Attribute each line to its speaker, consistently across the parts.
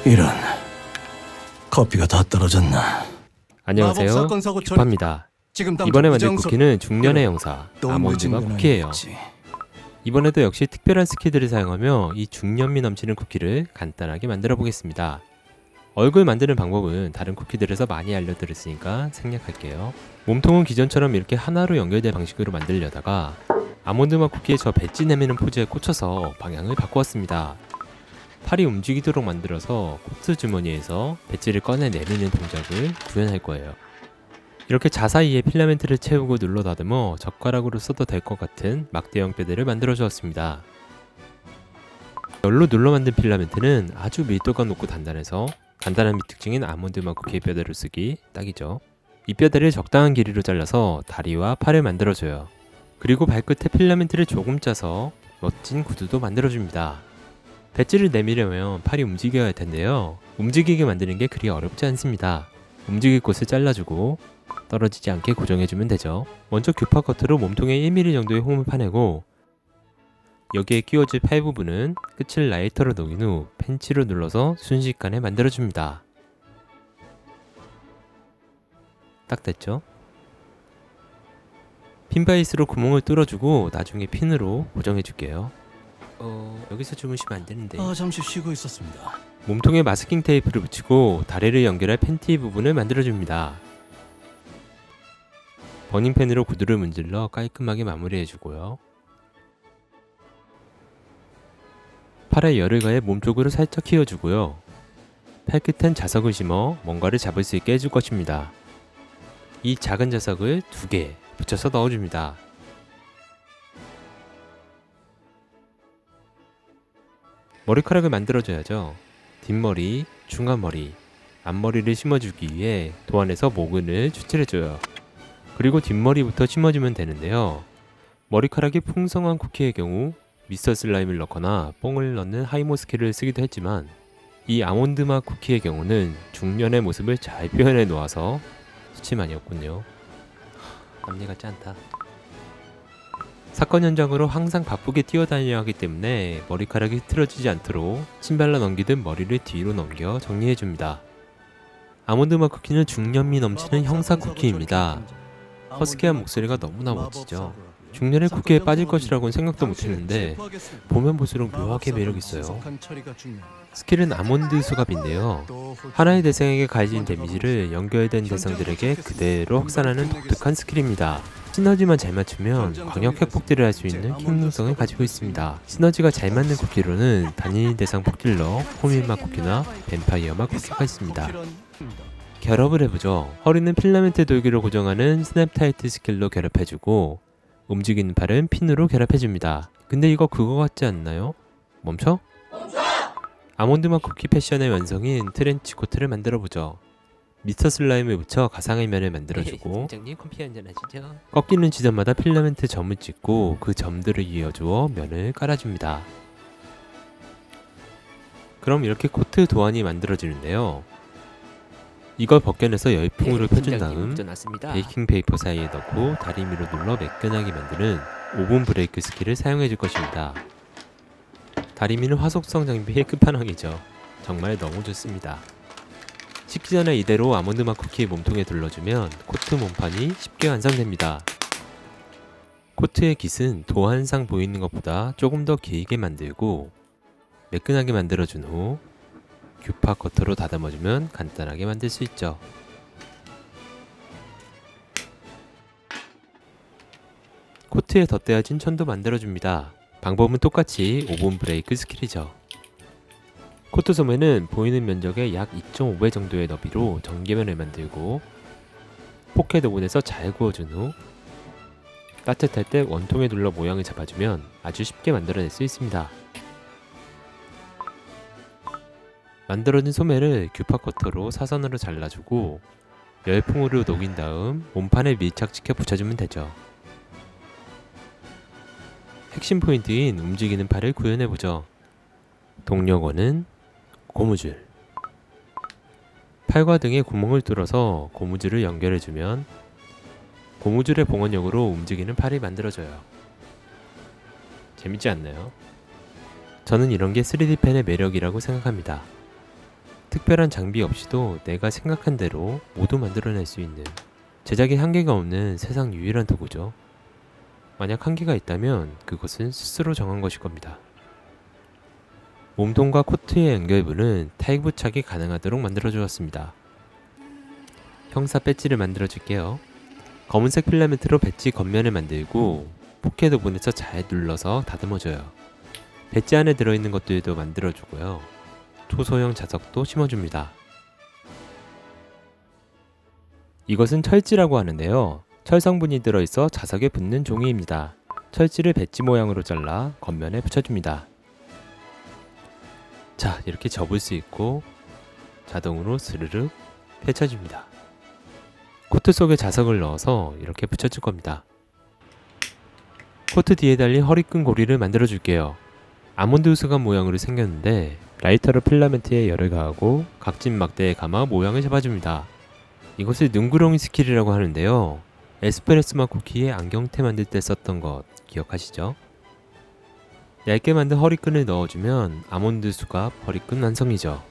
Speaker 1: 이런, 커피가 다 떨어졌나.
Speaker 2: 안녕하세요,
Speaker 1: 마법 사건 사고 처리.
Speaker 2: 큐파입니다.
Speaker 1: 지금 당장
Speaker 2: 이번에 만들
Speaker 1: 부장소-
Speaker 2: 쿠키는 중년의 영사
Speaker 1: 또
Speaker 2: 아몬드맛
Speaker 1: 늦은 건
Speaker 2: 쿠키예요.
Speaker 1: 아니겠지.
Speaker 2: 이번에도 역시 특별한 스킬들을 사용하며 이 중년미 넘치는 쿠키를 간단하게 만들어 보겠습니다. 얼굴 만드는 방법은 다른 쿠키들에서 많이 알려드렸으니까 생략할게요. 몸통은 기존처럼 이렇게 하나로 연결된 방식으로 만들려다가 아몬드맛 쿠키의 저 배지 내미는 포즈에 꽂혀서 방향을 바꾸었습니다. 팔이 움직이도록 만들어서 코트 주머니에서 배지를 꺼내 내미는 동작을 구현할 거예요. 이렇게 자사이에 필라멘트를 채우고 눌러 다듬어 젓가락으로 써도 될 것 같은 막대형 뼈대를 만들어 주었습니다. 열로 눌러 만든 필라멘트는 아주 밀도가 높고 단단해서 간단한 밑특징인 아몬드맛 쿠키의 뼈대로 쓰기 딱이죠. 이 뼈대를 적당한 길이로 잘라서 다리와 팔을 만들어줘요. 그리고 발끝에 필라멘트를 조금 짜서 멋진 구두도 만들어줍니다. 배지를 내미려면 팔이 움직여야 할 텐데요. 움직이게 만드는 게 그리 어렵지 않습니다. 움직일 곳을 잘라주고 떨어지지 않게 고정해주면 되죠. 먼저 규파 커트로 몸통에 1mm 정도의 홈을 파내고 여기에 끼워질 팔 부분은 끝을 라이터로 녹인 후 펜치로 눌러서 순식간에 만들어줍니다. 딱 됐죠? 핀바이스로 구멍을 뚫어주고 나중에 핀으로 고정해줄게요. 여기서 주무시면 안 되는데.
Speaker 1: 잠시 쉬고 있었습니다.
Speaker 2: 몸통에 마스킹 테이프를 붙이고 다리를 연결할 팬티 부분을 만들어줍니다. 버닝팬으로 구두를 문질러 깔끔하게 마무리해주고요. 팔에 열을 가해 몸쪽으로 살짝 휘어주고요. 팔끝엔 자석을 심어 뭔가를 잡을 수 있게 해줄 것입니다. 이 작은 자석을 2개 붙여서 넣어줍니다. 머리카락을 만들어줘야죠. 뒷머리, 중간머리, 앞머리를 심어주기 위해 도안에서 모근을 추출해줘요. 그리고 뒷머리부터 심어주면 되는데요. 머리카락이 풍성한 쿠키의 경우 미스터 슬라임을 넣거나 뽕을 넣는 하이모스키를 쓰기도 했지만 이 아몬드맛 쿠키의 경우는 중년의 모습을 잘 표현해 놓아서 수치만이었군요. 남일 같지 않다. 사건 현장으로 항상 바쁘게 뛰어다녀야 하기 때문에 머리카락이 흐트러지지 않도록 신발로 넘기듯 머리를 뒤로 넘겨 정리해줍니다. 아몬드맛 쿠키는 중년미 넘치는 형사 쿠키입니다. 허스키한 목소리가 너무나 멋지죠. 중년의 쿠키에 빠질 것이라고는 생각도 못했는데 보면 볼수록 묘하게 매력있어요. 스킬은 아몬드 수갑인데요. 하나의 대상에게 가해진 데미지를 연결된 대상들에게 그대로 확산하는 독특한 스킬입니다. 시너지만 잘 맞추면 광역 핵폭딜을 할 수 있는 킹능성을 가지고 있습니다. 시너지가 잘 맞는 쿠키로는 단일 대상 폭딜러, 호밀맛 쿠키나 뱀파이어맛 쿠키가 있습니다. 결합을 해보죠. 허리는 필라멘트 돌기로 고정하는 스냅 타이트 스킬로 결합해주고 움직이는 팔은 핀으로 결합해줍니다. 근데 이거 그거 같지 않나요? 멈춰? 아몬드맛 쿠키 패션의 완성인 트렌치 코트를 만들어보죠. 미스터 슬라임을 묻혀 가상의 면을 만들어주고 꺾이는 지점마다 필라멘트 점을 찍고 그 점들을 이어주어 면을 깔아줍니다. 그럼 이렇게 코트 도안이 만들어지는데요. 이걸 벗겨내서 열풍으로 펴준 다음 베이킹 페이퍼 사이에 넣고 다리미로 눌러 매끈하게 만드는 오븐 브레이크 스킬을 사용해 줄 것입니다. 다리미는 화속성 장비의 끝판왕이죠. 정말 너무 좋습니다. 식기 전에 이대로 아몬드맛 쿠키 몸통에 둘러주면 코트 몸판이 쉽게 완성됩니다. 코트의 깃은 도안상 보이는 것보다 조금 더 길게 만들고 매끈하게 만들어준 후 규파 커터로 다듬어주면 간단하게 만들 수 있죠. 코트에 덧대어진 천도 만들어줍니다. 방법은 똑같이 오븐 브레이크 스킬이죠. 코트 소매는 보이는 면적의 약 2.5배 정도의 너비로 전개면을 만들고 포켓 오븐에서 잘 구워준 후 따뜻할 때 원통에 눌러 모양을 잡아주면 아주 쉽게 만들어낼 수 있습니다. 만들어진 소매를 규파 커터로 사선으로 잘라주고 열풍으로 녹인 다음 몸판에 밀착시켜 붙여주면 되죠. 핵심 포인트인 움직이는 팔을 구현해보죠. 동력원은 고무줄. 팔과 등에 구멍을 뚫어서 고무줄을 연결해주면 고무줄의 봉원력으로 움직이는 팔이 만들어져요. 재밌지 않나요? 저는 이런 게 3D 펜의 매력이라고 생각합니다. 특별한 장비 없이도 내가 생각한 대로 모두 만들어낼 수 있는, 제작에 한계가 없는 세상 유일한 도구죠. 만약 한계가 있다면 그것은 스스로 정한 것일 겁니다. 몸통과 코트의 연결부는 타일 부착이 가능하도록 만들어 주었습니다. 형사 배지를 만들어 줄게요. 검은색 필라멘트로 배지 겉면을 만들고 포켓 오븐에서 잘 눌러서 다듬어줘요. 배지 안에 들어있는 것들도 만들어주고요. 초소형 자석도 심어줍니다. 이것은 철지라고 하는데요. 철 성분이 들어있어 자석에 붙는 종이입니다. 철지를 배지 모양으로 잘라 겉면에 붙여줍니다. 자, 이렇게 접을 수 있고 자동으로 스르륵 펼쳐집니다. 코트 속에 자석을 넣어서 이렇게 붙여줄 겁니다. 코트 뒤에 달린 허리끈 고리를 만들어 줄게요. 아몬드 수갑 모양으로 생겼는데 라이터로 필라멘트에 열을 가하고 각진 막대에 감아 모양을 잡아줍니다. 이것을 눈구렁이 스킬이라고 하는데요. 에스프레소 맛 쿠키에 안경테 만들 때 썼던 것 기억하시죠? 얇게 만든 허리끈을 넣어주면 아몬드 수갑 허리끈 완성이죠.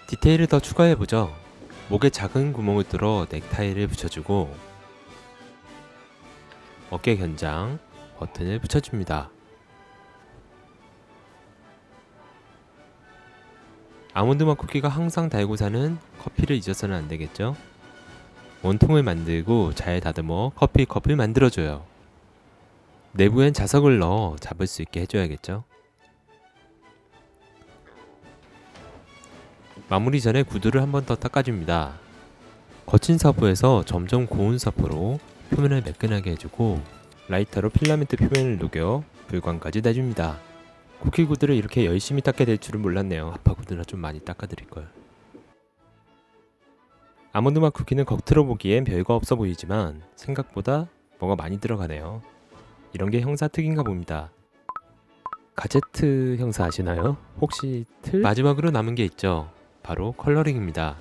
Speaker 2: 디테일을 더 추가해보죠. 목에 작은 구멍을 뚫어 넥타이를 붙여주고 어깨 견장, 버튼을 붙여줍니다. 아몬드 맛 쿠키가 항상 달고 사는 커피를 잊어서는 안 되겠죠? 원통을 만들고 잘 다듬어 커피 컵을 만들어줘요. 내부엔 자석을 넣어 잡을 수 있게 해줘야겠죠? 마무리 전에 구두를 한 번 더 닦아줍니다. 거친 서프에서 점점 고운 서프로 표면을 매끈하게 해주고 라이터로 필라멘트 표면을 녹여 불광까지 내줍니다. 쿠키 구두를 이렇게 열심히 닦게 될 줄은 몰랐네요. 아빠 구두나 좀 많이 닦아드릴걸. 아몬드 맛 쿠키는 겉으로 보기엔 별거 없어 보이지만 생각보다 뭐가 많이 들어가네요. 이런 게 형사 특인가 봅니다. 가제트 형사 아시나요? 혹시 틀? 마지막으로 남은 게 있죠. 바로 컬러링입니다.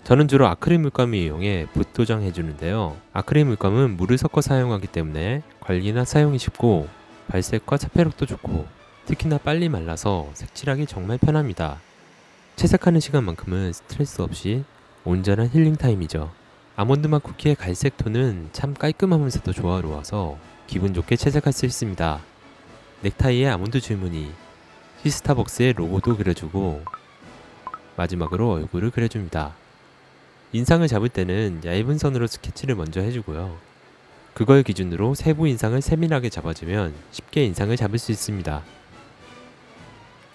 Speaker 2: 저는 주로 아크릴 물감을 이용해 붓 도장해주는데요. 아크릴 물감은 물을 섞어 사용하기 때문에 관리나 사용이 쉽고 발색과 차폐력도 좋고 특히나 빨리 말라서 색칠하기 정말 편합니다. 채색하는 시간만큼은 스트레스 없이 온전한 힐링 타임이죠. 아몬드 맛 쿠키의 갈색 톤은 참 깔끔하면서도 조화로워서 기분 좋게 채색할 수 있습니다. 넥타이에 아몬드 줄무늬, 시스타벅스의 로고도 그려주고 마지막으로 얼굴을 그려줍니다. 인상을 잡을 때는 얇은 선으로 스케치를 먼저 해주고요. 그걸 기준으로 세부 인상을 세밀하게 잡아주면 쉽게 인상을 잡을 수 있습니다.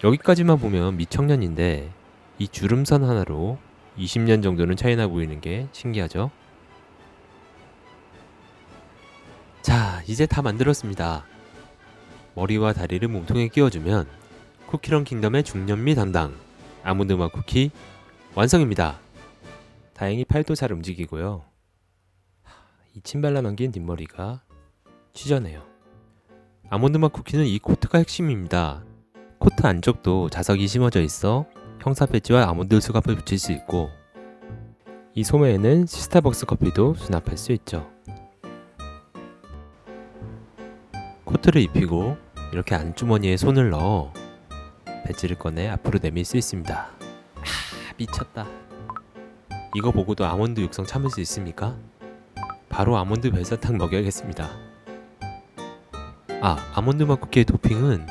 Speaker 2: 여기까지만 보면 미청년인데 이 주름선 하나로 20년 정도는 차이나 보이는 게 신기하죠? 자, 이제 다 만들었습니다. 머리와 다리를 몸통에 끼워주면 쿠키런 킹덤의 중년미 담당 아몬드 맛 쿠키 완성입니다. 다행히 팔도 잘 움직이고요. 이 침발라 넘긴 뒷머리가 취전해요. 아몬드 맛 쿠키는 이 코트가 핵심입니다. 코트 안쪽도 자석이 심어져 있어 형사 배지와 아몬드 수갑을 붙일 수 있고 이 소매에는 시스타벅스 커피도 수납할 수 있죠. 코트를 입히고 이렇게 안주머니에 손을 넣어 배지를 꺼내 앞으로 내밀 수 있습니다. 미쳤다. 이거 보고도 아몬드 육성 참을 수 있습니까? 바로 아몬드 별사탕 먹여야겠습니다. 아몬드 맛 쿠키의 토핑은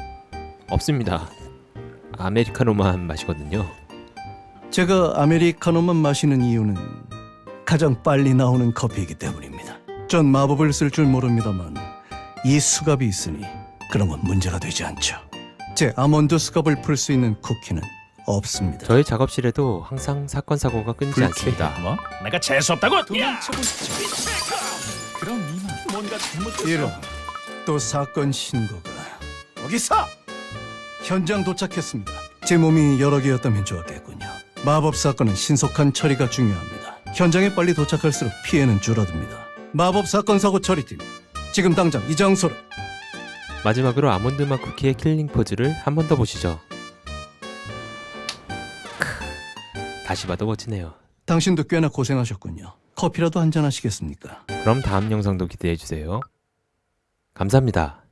Speaker 2: 없습니다. 아메리카노만 마시거든요.
Speaker 1: 제가 아메리카노만 마시는 이유는 가장 빨리 나오는 커피이기 때문입니다. 전 마법을 쓸 줄 모릅니다만 이 수갑이 있으니 그런 건 문제가 되지 않죠. 제 아몬드 수갑을 풀 수 있는 쿠키는 없습니다.
Speaker 2: 저희 작업실에도 항상 사건 사고가 끊이지 않습니다.
Speaker 3: 뭐? 내가 재수 없다고?
Speaker 1: 도망쳐보시죠.
Speaker 3: 그럼 이만 뭔가 잘못됐어.
Speaker 1: 이런 또 사건 신고가
Speaker 3: 거기서
Speaker 1: 현장 도착했습니다. 제 몸이 여러 개였다면 좋았겠군요. 마법 사건은 신속한 처리가 중요합니다. 현장에 빨리 도착할수록 피해는 줄어듭니다. 마법 사건 사고 처리팀, 지금 당장 이 장소로.
Speaker 2: 마지막으로 아몬드 맛 쿠키의 킬링 포즈를 한 번 더 보시죠. 다시 봐도 멋지네요.
Speaker 1: 당신도 꽤나 고생하셨군요. 커피라도 한잔 하시겠습니까?
Speaker 2: 그럼 다음 영상도 기대해주세요. 감사합니다.